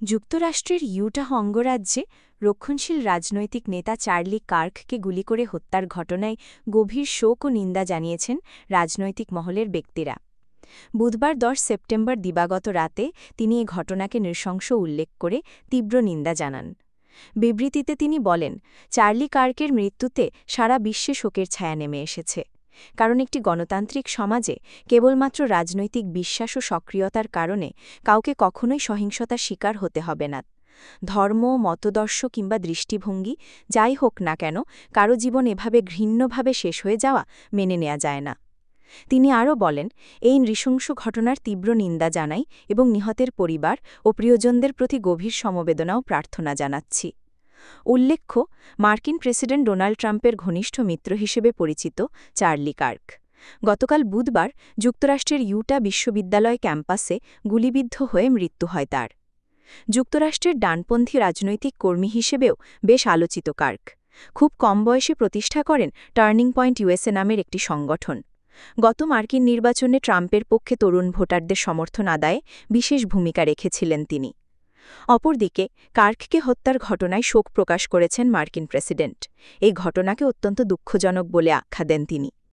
যুক্তরাষ্ট্রের ইউটাহ অঙ্গরাজ্যে রক্ষণশীল রাজনৈতিক নেতা চার্লি কার্ককে গুলি করে হত্যার ঘটনায় গভীর শোক ও নিন্দা জানিয়েছেন রাজনৈতিক মহলের ব্যক্তিরা। বুধবার ১০ সেপ্টেম্বর দিবাগত রাতে তিনি এ ঘটনাকে নৃশংস উল্লেখ করে তীব্র নিন্দা জানান। বিবৃতিতে তিনি বলেন, চার্লি কার্কের মৃত্যুতে সারা বিশ্বে শোকের ছায়া নেমে এসেছে। কারণ একটি গণতান্ত্রিক সমাজে কেবলমাত্র রাজনৈতিক বিশ্বাস ও সক্রিয়তার কারণে কাউকে কখনোই সহিংসতার শিকার হতে হবে না। ধর্ম, মতদর্শ কিংবা দৃষ্টিভঙ্গি যাই হোক না কেন, কারো জীবন এভাবে ঘৃণ্যভাবে শেষ হয়ে যাওয়া মেনে নেওয়া যায় না। তিনি আরও বলেন, এই নৃশংস ঘটনার তীব্র নিন্দা জানাই এবং নিহতের পরিবার ও প্রিয়জনদের প্রতি গভীর সমবেদনা ও প্রার্থনা জানাচ্ছি। উল্লেখ্য, মার্কিন প্রেসিডেন্ট ডোনাল্ড ট্রাম্পের ঘনিষ্ঠ মিত্র হিসেবে পরিচিত চার্লি কার্ক গতকাল বুধবার যুক্তরাষ্ট্রের ইউটা বিশ্ববিদ্যালয় ক্যাম্পাসে গুলিবিদ্ধ হয়ে মৃত্যু হয় তার। যুক্তরাষ্ট্রের ডানপন্থী রাজনৈতিক কর্মী হিসেবেও বেশ আলোচিত কার্ক খুব কম বয়সে প্রতিষ্ঠা করেন টার্নিং পয়েন্ট ইউএসএ নামের একটি সংগঠন। গত মার্কিন নির্বাচনে ট্রাম্পের পক্ষে তরুণ ভোটারদের সমর্থন আদায়ে বিশেষ ভূমিকা রেখেছিলেন তিনি। অপরদিকে কার্ককে হত্যার ঘটনায় শোক প্রকাশ করেছেন মার্কিন প্রেসিডেন্ট। এই ঘটনাকে অত্যন্ত দুঃখজনক বলে আখ্যা দেন তিনি।